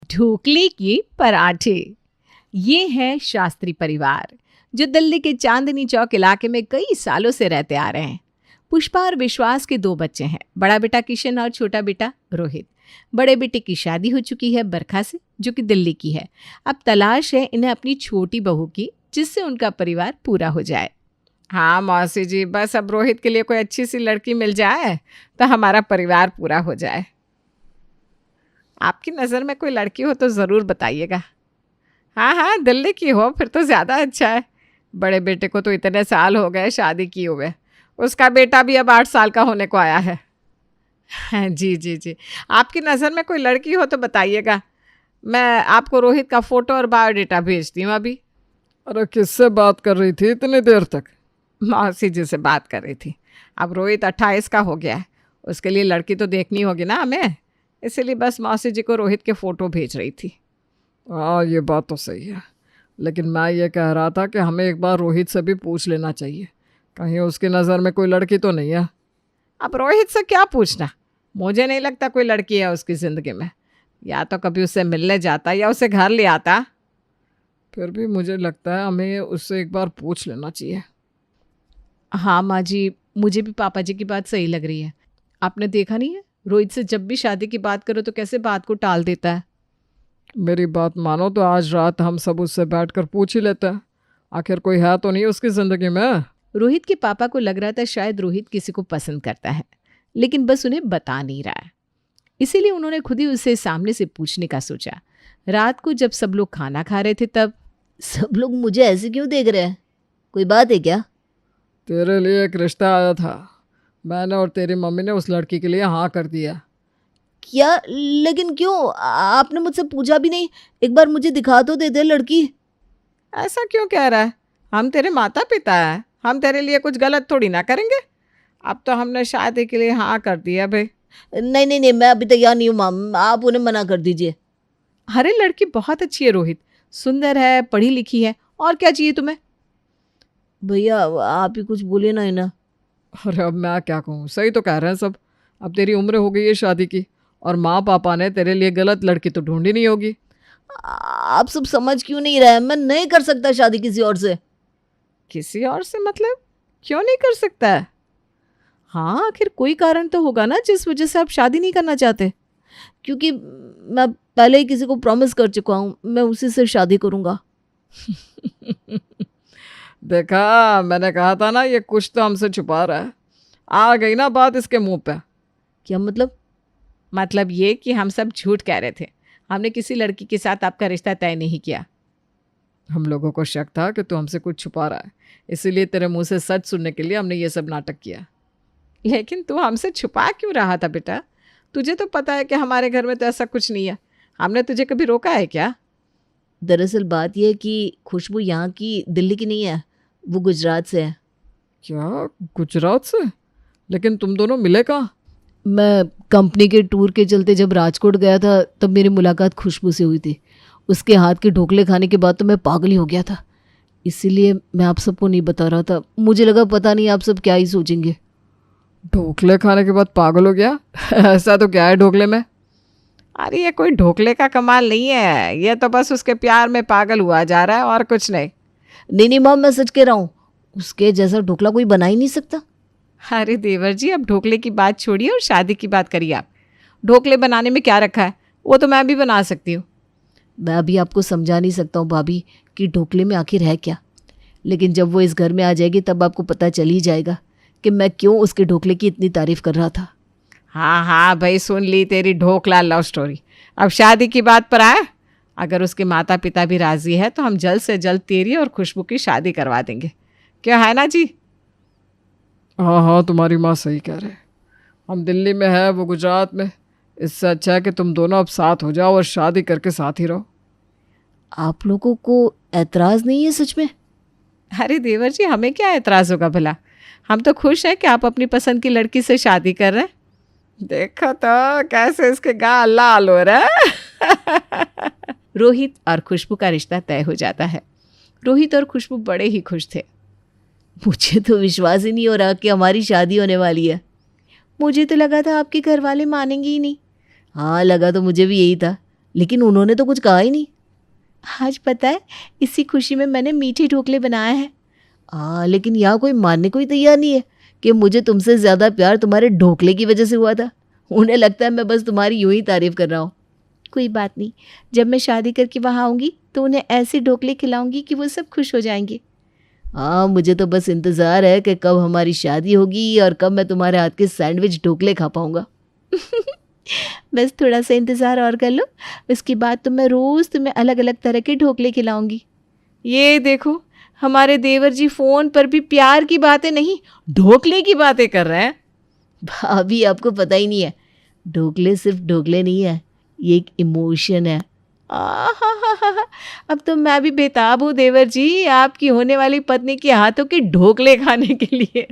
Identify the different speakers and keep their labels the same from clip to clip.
Speaker 1: ढोकले के पराठे। ये है शास्त्री परिवार जो दिल्ली के चांदनी चौक इलाके में कई सालों से रहते आ रहे हैं। पुष्पा और विश्वास के 2 बच्चे हैं, बड़ा बेटा किशन और छोटा बेटा रोहित। बड़े बेटे की शादी हो चुकी है बरखा से, जो कि दिल्ली की है। अब तलाश है इन्हें अपनी छोटी बहू की, जिससे उनका परिवार पूरा हो जाए। हाँ मौसी जी, बस अब रोहित के लिए कोई अच्छी सी लड़की मिल जाए तो हमारा परिवार पूरा हो जाए। आपकी नज़र में कोई लड़की हो तो ज़रूर बताइएगा। हाँ हाँ, दिल्ली की हो फिर तो ज़्यादा अच्छा है। बड़े बेटे को तो इतने साल हो गए शादी किए हुए, उसका बेटा भी अब 8 साल का होने को आया है। हाँ, जी जी जी, आपकी नज़र में कोई लड़की हो तो बताइएगा। मैं आपको रोहित का फ़ोटो और बायोडेटा भेजती हूँ अभी।
Speaker 2: अरे किससे बात कर रही थी इतनी देर तक?
Speaker 1: मौसी जी से बात कर रही थी। अब रोहित 28 का हो गया है, उसके लिए लड़की तो देखनी होगी ना हमें, इसीलिए बस मौसी जी को रोहित के फ़ोटो भेज रही थी।
Speaker 2: हाँ ये बात तो सही है, लेकिन मैं ये कह रहा था कि हमें एक बार रोहित से भी पूछ लेना चाहिए, कहीं उसकी नज़र में कोई लड़की तो नहीं है।
Speaker 1: अब रोहित से क्या पूछना, मुझे नहीं लगता कोई लड़की है उसकी ज़िंदगी में। या तो कभी उससे मिलने जाता या उसे घर ले आता।
Speaker 2: फिर भी मुझे लगता है हमें उससे एक बार पूछ लेना चाहिए।
Speaker 1: हाँ माँ जी, मुझे भी पापा जी की बात सही लग रही है। आपने देखा नहीं है, रोहित से जब भी शादी की बात करो तो कैसे बात को टाल देता है।
Speaker 2: मेरी बात मानो तो आज रात हम सब उससे बैठकर पूछ ही लेते हैं, आखिर कोई है तो नहीं उसकी ज़िंदगी में।
Speaker 1: रोहित के पापा को लग रहा था शायद रोहित किसी को पसंद करता है, लेकिन बस उन्हें बता नहीं रहा है। इसीलिए उन्होंने खुद ही उसे सामने से पूछने का सोचा। रात को जब सब लोग खाना खा रहे थे तब,
Speaker 3: सब लोग मुझे ऐसे क्यों देख रहे हैं? कोई बात है क्या?
Speaker 2: तेरे लिए एक रिश्ता आया था, मैंने और तेरी मम्मी ने उस लड़की के लिए हाँ कर दिया।
Speaker 3: क्या? लेकिन क्यों? आपने मुझसे पूछा भी नहीं। एक बार मुझे दिखा तो देते लड़की।
Speaker 1: ऐसा क्यों कह रहा है? हम तेरे माता पिता हैं, हम तेरे लिए कुछ गलत थोड़ी ना करेंगे। अब तो हमने शादी के लिए हाँ कर दिया भाई।
Speaker 3: नहीं नहीं नहीं, मैं अभी तैयार नहीं हूँ माम, आप उन्हें मना कर दीजिए।
Speaker 1: अरे लड़की बहुत अच्छी है रोहित, सुंदर है, पढ़ी लिखी है, और क्या चाहिए तुम्हें?
Speaker 3: भैया आप ही कुछ बोलिए ना इन्हें।
Speaker 2: अरे अब मैं क्या कहूँ, सही तो कह रहे हैं सब। अब तेरी उम्र हो गई है शादी की, और माँ पापा ने तेरे लिए गलत लड़की तो ढूंढी नहीं होगी।
Speaker 3: आप सब समझ क्यों नहीं रहे? मैं नहीं कर सकता शादी किसी और से।
Speaker 1: किसी और से मतलब? क्यों नहीं कर सकता है? हाँ, आखिर कोई कारण तो होगा ना जिस वजह से आप शादी नहीं करना चाहते।
Speaker 3: क्योंकि मैं पहले ही किसी को प्रॉमिस कर चुका हूँ, मैं उसी से शादी करूँगा।
Speaker 2: देखा, मैंने कहा था ना ये कुछ तो हमसे छुपा रहा है। आ गई ना बात इसके मुंह पे।
Speaker 3: क्या मतलब?
Speaker 1: मतलब ये कि हम सब झूठ कह रहे थे, हमने किसी लड़की के साथ आपका रिश्ता तय नहीं किया।
Speaker 2: हम लोगों को शक था कि तू हमसे कुछ छुपा रहा है, इसीलिए तेरे मुंह से सच सुनने के लिए हमने ये सब नाटक किया। लेकिन तू हमसे छुपा क्यों रहा था बेटा? तुझे तो पता है कि हमारे घर में तो ऐसा कुछ नहीं है। हमने तुझे कभी रोका है क्या?
Speaker 3: दरअसल बात यह है कि खुशबू यहाँ की, दिल्ली की नहीं है, वो गुजरात से है।
Speaker 2: क्या, गुजरात से? लेकिन तुम दोनों मिले कहाँ?
Speaker 3: मैं कंपनी के टूर के चलते जब राजकोट गया था तब मेरी मुलाकात खुशबू से हुई थी। उसके हाथ के ढोकले खाने के बाद तो मैं पागल ही हो गया था, इसीलिए मैं आप सबको नहीं बता रहा था। मुझे लगा पता नहीं आप सब क्या ही सोचेंगे।
Speaker 2: ढोकले खाने के बाद पागल हो गया? ऐसा तो क्या है ढोकले में?
Speaker 1: अरे ये कोई ढोकले का कमाल नहीं है, ये तो बस उसके प्यार में पागल हुआ जा रहा है और कुछ नहीं।
Speaker 3: नहीं नहीं माम, मैं सच कह रहा हूँ, उसके जैसा ढोकला कोई बना ही नहीं सकता।
Speaker 1: अरे देवर जी, अब ढोकले की बात छोड़िए और शादी की बात करिए आप। ढोकले बनाने में क्या रखा है, वो तो मैं भी बना सकती हूँ।
Speaker 3: मैं अभी आपको समझा नहीं सकता हूँ भाभी कि ढोकले में आखिर है क्या, लेकिन जब वो इस घर में आ जाएगी तब आपको पता चल ही जाएगा कि मैं क्यों उसके ढोकले की इतनी तारीफ कर रहा था।
Speaker 1: हाँ हाँ भाई, सुन ली तेरी ढोकला लव स्टोरी। अब शादी की बात पर आए, अगर उसके माता पिता भी राज़ी है तो हम जल्द से जल्द तेरी और खुशबू की शादी करवा देंगे। क्या है ना जी?
Speaker 2: हाँ हाँ, तुम्हारी माँ सही कह रहे। हम दिल्ली में है, वो गुजरात में। इससे अच्छा है कि तुम दोनों अब साथ हो जाओ और शादी करके साथ ही रहो।
Speaker 3: आप लोगों को ऐतराज़ नहीं है सच में?
Speaker 1: अरे देवर जी, हमें क्या एतराज़ होगा भला, हम तो खुश हैं कि आप अपनी पसंद की लड़की से शादी कर रहे हैं। देखो तो कैसे इसके गाल लाल हो रहा है। रोहित और खुशबू का रिश्ता तय हो जाता है। रोहित और खुशबू बड़े ही खुश थे।
Speaker 3: मुझे तो विश्वास ही नहीं हो रहा कि हमारी शादी होने वाली है।
Speaker 1: मुझे तो लगा था आपके घर वाले मानेंगे ही नहीं।
Speaker 3: हाँ, लगा तो मुझे भी यही था, लेकिन उन्होंने तो कुछ कहा ही नहीं।
Speaker 1: आज पता है, इसी खुशी में मैंने मीठे ढोकले बनाए हैं।
Speaker 3: लेकिन यहाँ कोई मानने को ही तैयार नहीं है कि मुझे तुमसे ज़्यादा प्यार तुम्हारे ढोकले की वजह से हुआ था। उन्हें लगता है मैं बस तुम्हारी यूं ही तारीफ कर रहा हूँ।
Speaker 1: कोई बात नहीं, जब मैं शादी करके वहाँ आऊँगी तो उन्हें ऐसे ढोकले खिलाऊंगी कि वो सब खुश हो जाएंगे।
Speaker 3: मुझे तो बस इंतज़ार है कि कब हमारी शादी होगी और कब मैं तुम्हारे हाथ के सैंडविच ढोकले खा पाऊँगा।
Speaker 1: बस थोड़ा सा इंतज़ार और कर लो, उसके बाद तो मैं रोज़ तुम्हें अलग अलग तरह के ढोकले खिलाऊंगी। ये देखो, हमारे देवर जी फ़ोन पर भी प्यार की बातें नहीं, ढोकले की बातें कर रहे हैं।
Speaker 3: भाभी, आपको पता ही नहीं है, ढोकले सिर्फ ढोकले नहीं है, ये एक इमोशन है।
Speaker 1: अब तो मैं भी बेताब हूँ देवर जी, आपकी होने वाली पत्नी के हाथों के ढोकले खाने के लिए।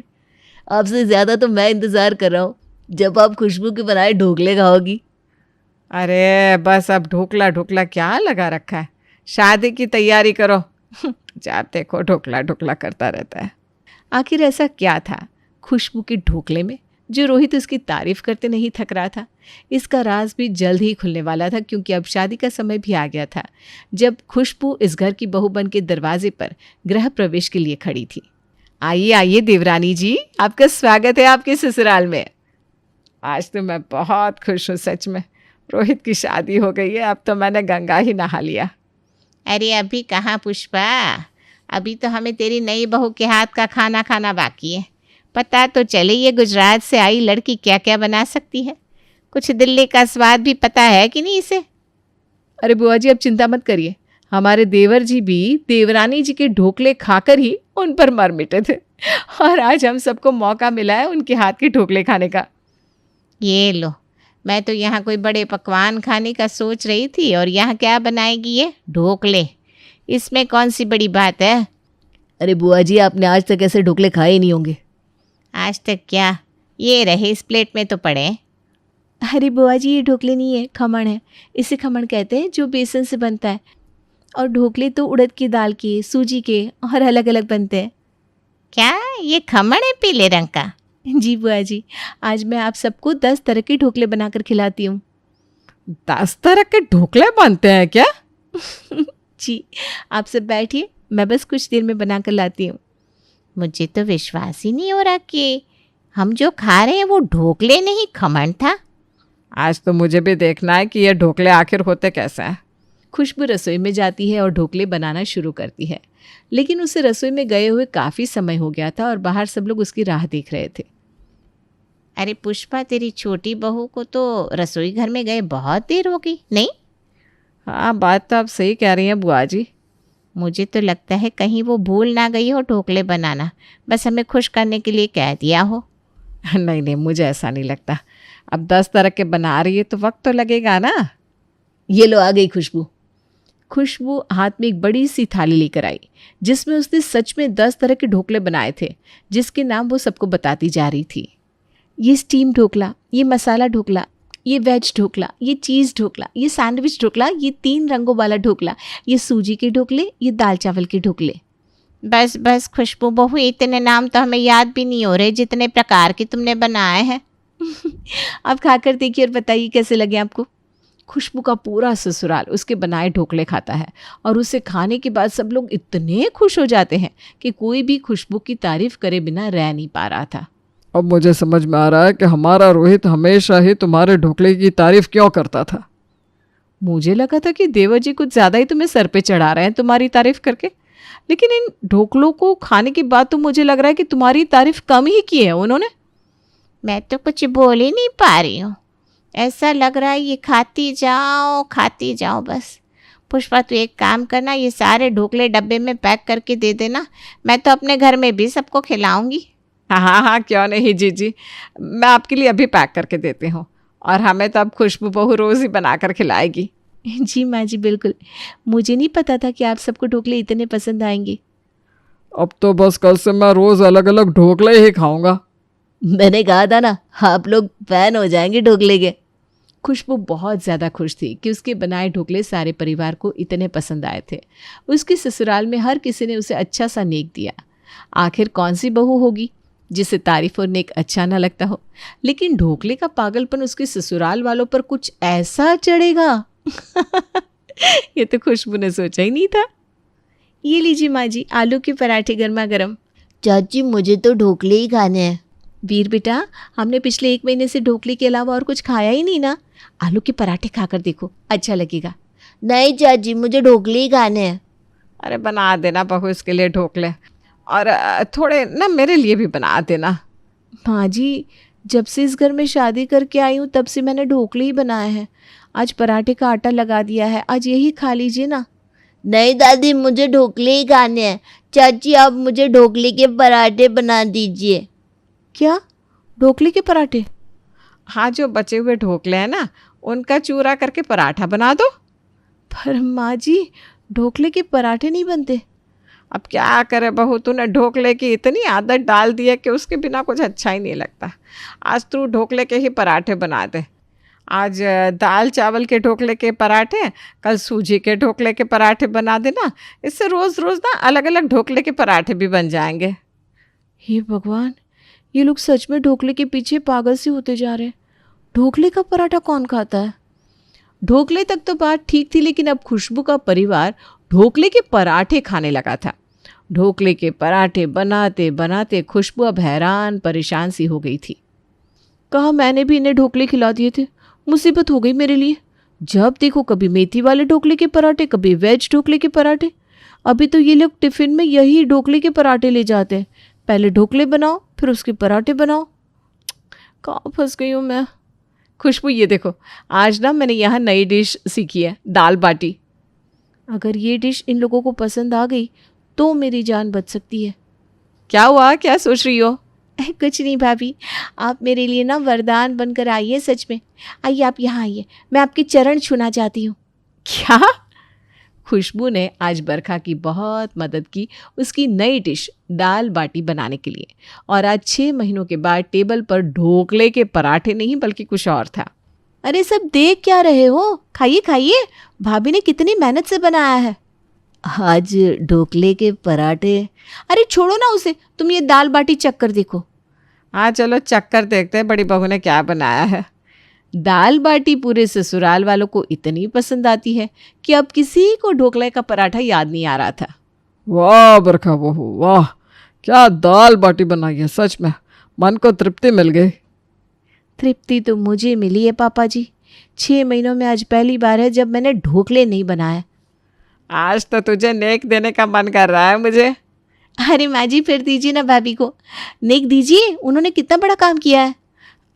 Speaker 3: आपसे ज़्यादा तो मैं इंतज़ार कर रहा हूँ जब आप खुशबू के बनाए ढोकले खाओगी।
Speaker 2: अरे बस, अब ढोकला ढोकला क्या लगा रखा है, शादी की तैयारी करो। जब देखो ढोकला ढोकला करता रहता है।
Speaker 1: आखिर ऐसा क्या था खुशबू के ढोकले में जो रोहित उसकी तारीफ करते नहीं थक रहा था? इसका राज भी जल्द ही खुलने वाला था, क्योंकि अब शादी का समय भी आ गया था, जब खुशबू इस घर की बहू बन के दरवाजे पर गृह प्रवेश के लिए खड़ी थी। आइए आइए देवरानी जी, आपका स्वागत है आपके ससुराल में।
Speaker 2: आज तो मैं बहुत खुश हूँ सच में। रोहित की शादी हो गई है, अब तो मैंने गंगा ही नहा लिया।
Speaker 4: अरे अभी कहाँ पुष्पा, अभी तो हमें तेरी नई बहू के हाथ का खाना खाना बाकी है। पता तो चले ये गुजरात से आई लड़की क्या क्या बना सकती है। कुछ दिल्ली का स्वाद भी पता है कि नहीं इसे?
Speaker 1: अरे बुआ जी, अब चिंता मत करिए, हमारे देवर जी भी देवरानी जी के ढोकले खाकर ही उन पर मर मिटे थे, और आज हम सबको मौका मिला है उनके हाथ के ढोकले खाने का।
Speaker 4: ये लो, मैं तो यहाँ कोई बड़े पकवान खाने का सोच रही थी, और यहाँ क्या बनाएगी ये ढोकले। इसमें कौन सी बड़ी बात है?
Speaker 3: अरे बुआ जी, आपने आज तक ऐसे ढोकले खाए ही नहीं होंगे।
Speaker 4: आज तक क्या, ये रहे इस प्लेट में तो पड़े।
Speaker 1: अरे बुआ जी, ये ढोकले नहीं है, खमण है। इसे खमण कहते हैं, जो बेसन से बनता है। और ढोकले तो उड़द की दाल के, सूजी के और अलग अलग बनते हैं।
Speaker 4: क्या ये खमण है पीले रंग का?
Speaker 1: जी बुआ जी, आज मैं आप सबको 10 तरह के ढोकले बनाकर खिलाती हूँ।
Speaker 2: 10 तरह के ढोकले बनते हैं क्या?
Speaker 1: जी, आप सब बैठिए, मैं बस कुछ देर में बनाकर लाती हूँ।
Speaker 4: मुझे तो विश्वास ही नहीं हो रहा कि हम जो खा रहे हैं वो ढोकले नहीं खमण था।
Speaker 2: आज तो मुझे भी देखना है कि ये ढोकले आखिर होते कैसे हैं।
Speaker 1: खुशबू रसोई में जाती है और ढोकले बनाना शुरू करती है, लेकिन उसे रसोई में गए हुए काफ़ी समय हो गया था और बाहर सब लोग उसकी राह देख रहे थे।
Speaker 4: अरे पुष्पा, तेरी छोटी बहू को तो रसोई घर में गए बहुत देर हो गई, नहीं?
Speaker 2: हाँ, बात तो आप सही कह रही हैं बुआ जी।
Speaker 4: मुझे तो लगता है कहीं वो भूल ना गई हो ढोकले बनाना, बस हमें खुश करने के लिए कह दिया हो।
Speaker 2: नहीं नहीं, मुझे ऐसा नहीं लगता। अब 10 तरह के बना रही है तो वक्त तो लगेगा ना।
Speaker 3: ये लो, आ गई खुशबू।
Speaker 1: खुशबू हाथ में एक बड़ी सी थाली लेकर आई, जिसमें उसने सच में 10 तरह के ढोकले बनाए थे, जिसके नाम वो सबको बताती जा रही थी। ये स्टीम ढोकला, ये मसाला ढोकला, ये वेज ढोकला, ये चीज़ ढोकला, ये सैंडविच ढोकला, ये 3 रंगों वाला ढोकला, ये सूजी के ढोकले, ये दाल चावल के ढोकले।
Speaker 4: बस बस खुशबू बहू, इतने नाम तो हमें याद भी नहीं हो रहे जितने प्रकार के तुमने बनाए हैं।
Speaker 1: आप खाकर देखिए और बताइए कैसे लगे आपको। खुशबू का पूरा ससुराल उसके बनाए ढोकले खाता है, और उसे खाने के बाद सब लोग इतने खुश हो जाते हैं कि कोई भी खुशबू की तारीफ करे बिना रह नहीं पा रहा था।
Speaker 2: अब मुझे समझ में आ रहा है कि हमारा रोहित हमेशा ही तुम्हारे ढोकले की तारीफ क्यों करता था।
Speaker 1: मुझे लगा था कि देवर जी कुछ ज़्यादा ही तुम्हें सर पे चढ़ा रहे हैं तुम्हारी तारीफ करके, लेकिन इन ढोकलों को खाने के बाद तो मुझे लग रहा है कि तुम्हारी तारीफ कम ही की है उन्होंने।
Speaker 4: मैं तो कुछ बोल ही नहीं पा रही हूँ, ऐसा लग रहा है ये खाती जाओ बस। पुष्पा, तू एक काम करना, ये सारे ढोकले डब्बे में पैक करके दे देना, मैं तो अपने घर में भी सबको खिलाऊंगी।
Speaker 2: हाँ हाँ, क्यों नहीं जीजी, मैं आपके लिए अभी पैक करके देती हूँ, और हमें तो अब खुशबू बहू रोज़ ही बना कर खिलाएगी।
Speaker 1: जी माँ जी, बिल्कुल। मुझे नहीं पता था कि आप सबको ढोकले इतने पसंद आएंगे।
Speaker 2: अब तो बस कल से मैं रोज़ अलग अलग ढोकले ही खाऊंगा।
Speaker 3: मैंने कहा था ना, आप लोग फैन हो जाएंगे ढोकले के।
Speaker 1: खुशबू बहुत ज़्यादा खुश थी कि उसके बनाए ढोकले सारे परिवार को इतने पसंद आए थे। उसके ससुराल में हर किसी ने उसे अच्छा सा नेक दिया। आखिर कौन सी बहू होगी जिसे तारीफ और नेक अच्छा ना लगता हो, लेकिन ढोकले का पागलपन उसके ससुराल वालों पर कुछ ऐसा चढ़ेगा ये तो खुशबू ने सोचा ही नहीं था। ये लीजिए माँ जी, आलू के पराठे गर्मा गर्म।
Speaker 3: चाची मुझे तो ढोकले ही खाने हैं।
Speaker 1: वीर बेटा, हमने पिछले 1 महीने से ढोकले के अलावा और कुछ खाया ही नहीं ना। आलू के पराठे खाकर देखो, अच्छा लगेगा।
Speaker 3: नहीं चाची, मुझे ढोकले ही खाने हैं।
Speaker 2: अरे बना देना बहू इसके लिए ढोकले, और थोड़े ना मेरे लिए भी बना देना।
Speaker 1: माँ जी, जब से इस घर में शादी करके आई हूँ तब से मैंने ढोकले ही बनाए हैं। आज पराठे का आटा लगा दिया है, आज यही खा लीजिए ना।
Speaker 3: नहीं दादी, मुझे ढोकले ही खाने हैं। चाची आप मुझे ढोकले के पराठे बना दीजिए।
Speaker 1: क्या, ढोकले के पराठे?
Speaker 2: हाँ, जो बचे हुए ढोकले हैं ना, उनका चूरा करके पराठा बना दो।
Speaker 1: पर माँ जी, ढोकले के पराठे नहीं बनते।
Speaker 2: अब क्या करे बहू, तूने ढोकले की इतनी आदत डाल दी है कि उसके बिना कुछ अच्छा ही नहीं लगता। आज तू ढोकले के ही पराठे बना दे। आज दाल चावल के ढोकले के पराठे, कल सूजी के ढोकले के पराठे बना देना। इससे रोज़ रोज़ ना अलग अलग ढोकले के पराठे भी बन जाएंगे।
Speaker 1: हे भगवान, ये लोग सच में ढोकले के पीछे पागल से होते जा रहे हैं। ढोकले का पराठा कौन खाता है? ढोकले तक तो बात ठीक थी, लेकिन अब खुशबू का परिवार ढोकले के पराठे खाने लगा था। ढोकले के पराठे बनाते बनाते खुशबू अब हैरान परेशान सी हो गई थी। कहा मैंने भी इन्हें ढोकले खिला दिए थे, मुसीबत हो गई मेरे लिए। जब देखो कभी मेथी वाले ढोकले के पराठे, कभी वेज ढोकले के पराठे। अभी तो ये लोग टिफ़िन में यही ढोकले के पराठे ले जाते हैं। पहले ढोकले बनाओ, फिर उसके पराठे बनाओ। कहाँ फंस गई हूँ मैं।
Speaker 2: खुशबू ये देखो, आज ना मैंने यहाँ नई डिश सीखी है, दाल बाटी।
Speaker 1: अगर ये डिश इन लोगों को पसंद आ गई तो मेरी जान बच सकती है।
Speaker 2: क्या हुआ, क्या सोच रही हो?
Speaker 1: कुछ नहीं भाभी, आप मेरे लिए ना वरदान बनकर आइए। सच में आइए, आप यहाँ आइए, मैं आपके चरण छूना चाहती हूँ।
Speaker 2: क्या?
Speaker 1: खुशबू ने आज बरखा की बहुत मदद की उसकी नई डिश दाल बाटी बनाने के लिए, और आज 6 महीनों के बाद टेबल पर ढोकले के पराठे नहीं बल्कि कुछ और था। अरे सब देख क्या रहे हो, खाइए खाइए, भाभी ने कितनी मेहनत से बनाया है।
Speaker 3: आज ढोकले के पराठे।
Speaker 1: अरे छोड़ो ना उसे, तुम ये दाल बाटी चक्कर देखो।
Speaker 2: हाँ चलो चक्कर देखते हैं बड़ी बहू ने क्या बनाया है।
Speaker 1: दाल बाटी पूरे ससुराल वालों को इतनी पसंद आती है कि अब किसी को ढोकले का पराठा याद नहीं आ रहा था।
Speaker 2: वाह बरखा बहू, वाह क्या दाल बाटी बनाई है, सच में मन को तृप्ति मिल गई।
Speaker 1: तृप्ति तो मुझे मिली है पापा जी। 6 महीनों में आज पहली बार है जब मैंने ढोकले नहीं बनाए।
Speaker 2: आज तो तुझे नेक देने का मन कर रहा है मुझे।
Speaker 1: अरे माँ जी, फिर दीजिए ना भाभी को, नेक दीजिए, उन्होंने कितना बड़ा काम किया है।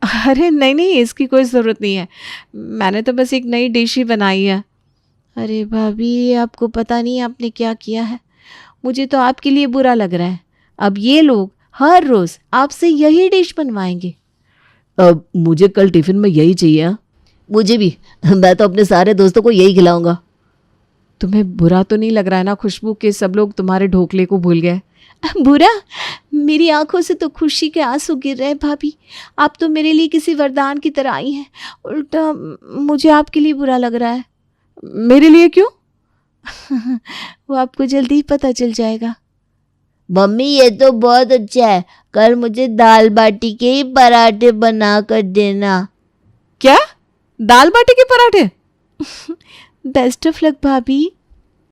Speaker 2: अरे नहीं नहीं, इसकी कोई ज़रूरत नहीं है, मैंने तो बस एक नई डिश ही बनाई है।
Speaker 1: अरे भाभी, आपको पता नहीं आपने क्या किया है। मुझे तो आपके लिए बुरा लग रहा है। अब ये लोग हर रोज़ आपसे यही डिश बनवाएंगे।
Speaker 3: अब मुझे कल टिफ़िन में यही चाहिए। हाँ? मुझे भी, मैं तो अपने सारे दोस्तों को यही खिलाऊंगा।
Speaker 1: तुम्हें बुरा तो नहीं लग रहा है ना खुशबू के सब लोग तुम्हारे ढोकले को भूल गए? बुरा? मेरी आंखों से तो खुशी के आंसू गिर रहे हैं भाभी। आप तो मेरे लिए किसी वरदान की तरह आई हैं, उल्टा मुझे आपके लिए बुरा लग रहा है।
Speaker 2: मेरे लिए क्यों?
Speaker 1: वो आपको जल्दी ही पता चल जाएगा।
Speaker 3: मम्मी ये तो बहुत अच्छा है, कल मुझे दाल बाटी के ही पराठे बना कर देना।
Speaker 2: क्या, दाल बाटी के पराठे?
Speaker 1: बेस्ट ऑफ लक भाभी।